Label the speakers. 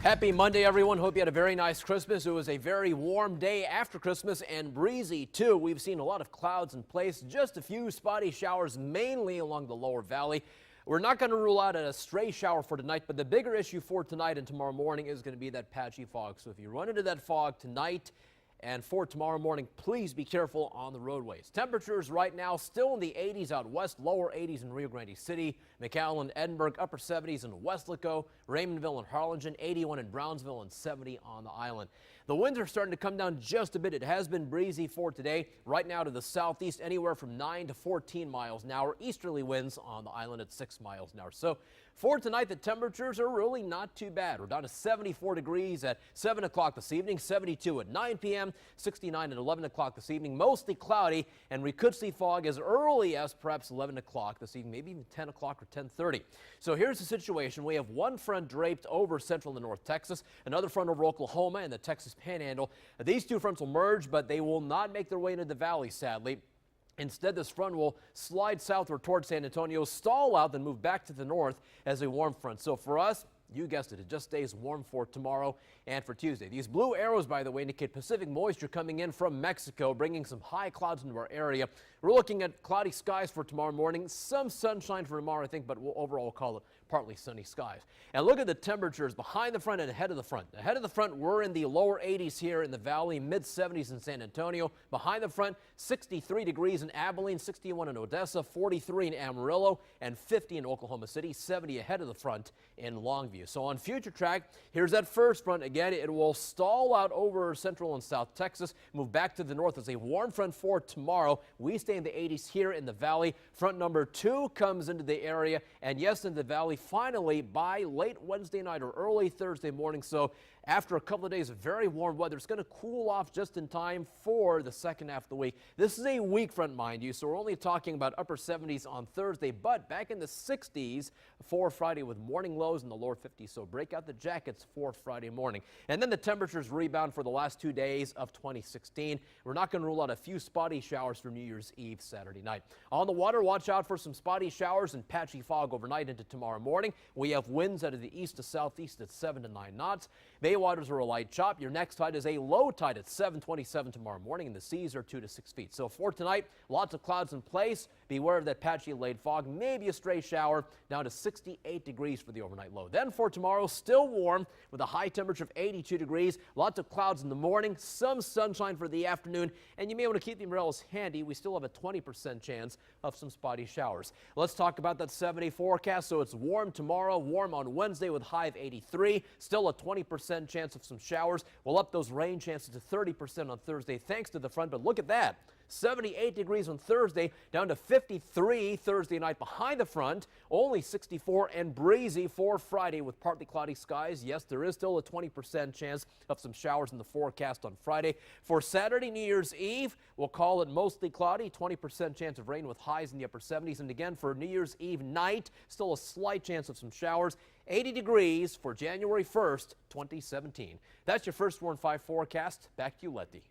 Speaker 1: Happy Monday, everyone. Hope you had a very nice Christmas. It was a very warm day after Christmas and breezy, too. We've seen a lot of clouds in place, just a few spotty showers, mainly along the lower valley. We're not going to rule out a stray shower for tonight, but the bigger issue for tonight and tomorrow morning is going to be that patchy fog. So if you run into that fog tonight and for tomorrow morning, please be careful on the roadways. Temperatures right now still in the 80s out west, lower 80s in Rio Grande City, McAllen, Edinburgh, upper 70s in Weslaco, Raymondville and Harlingen, 81 in Brownsville and 70 on the island. The winds are starting to come down just a bit. It has been breezy for today. Right now to the southeast, anywhere from 9 to 14 miles an hour. Easterly winds on the island at 6 miles an hour. So for tonight, the temperatures are really not too bad. We're down to 74 degrees at 7 o'clock this evening, 72 at 9 p.m., 69 at 11 o'clock this evening. Mostly cloudy, and we could see fog as early as perhaps 11 o'clock this evening, maybe even 10 o'clock or 10:30. So here's the situation. We have one front draped over central and north Texas, another front over Oklahoma and the Texas Panhandle. These two fronts will merge, but they will not make their way into the valley, sadly. Instead, this front will slide southward towards San Antonio, stall out, then move back to the north as a warm front. So for us, you guessed it, it just stays warm for tomorrow and for Tuesday. These blue arrows, by the way, indicate Pacific moisture coming in from Mexico, bringing some high clouds into our area. We're looking at cloudy skies for tomorrow morning, some sunshine for tomorrow, I think, but overall we'll call it partly sunny skies. And look at the temperatures behind the front and ahead of the front. Ahead of the front, we're in the lower 80s here in the valley, mid 70s in San Antonio. Behind the front, 63 degrees in Abilene, 61 in Odessa, 43 in Amarillo, and 50 in Oklahoma City, 70 ahead of the front in Longview. So on future track, here's that first front. Again, it will stall out over central and south Texas, move back to the north as a warm front for tomorrow. We stay in the 80s here in the valley. Front number 2 comes into the area, and yes, in the valley finally by late Wednesday night or early Thursday morning. So after a couple of days of very warm weather, it's going to cool off just in time for the second half of the week. This is a weak front, mind you, so we're only talking about upper 70s on Thursday, but back in the 60s for Friday with morning lows in the lower 50s. So break out the jackets for Friday morning. And then the temperatures rebound for the last 2 days of 2016. We're not going to rule out a few spotty showers for New Year's Eve Saturday night. On the water, watch out for some spotty showers and patchy fog overnight into tomorrow morning. We have winds out of the east to southeast at 7 to 9 knots. Bay waters are a light chop. Your next tide is a low tide at 7:27 tomorrow morning, and the seas are 2 to 6 feet. So for tonight, lots of clouds in place. Beware of that patchy late fog, maybe a stray shower, down to 68 degrees for the overnight low. Then for tomorrow, still warm with a high temperature of 82 degrees. Lots of clouds in the morning, some sunshine for the afternoon, and you may want to keep the umbrellas handy. We still have a 20% chance of some spotty showers. Let's talk about that 7-day forecast. So it's warm tomorrow, warm on Wednesday with high of 83, still a 20% chance of some showers. We'll up those rain chances to 30% on Thursday thanks to the front, but look at that. 78 degrees on Thursday, down to 53 Thursday night behind the front, only 64 and breezy for Friday with partly cloudy skies. Yes, there is still a 20% chance of some showers in the forecast on Friday. For Saturday, New Year's Eve, we'll call it mostly cloudy, 20% chance of rain with highs in the upper 70s. And again, for New Year's Eve night, still a slight chance of some showers. 80 degrees for January 1st, 2017. That's your First Warn 5 forecast. Back to you, Letty.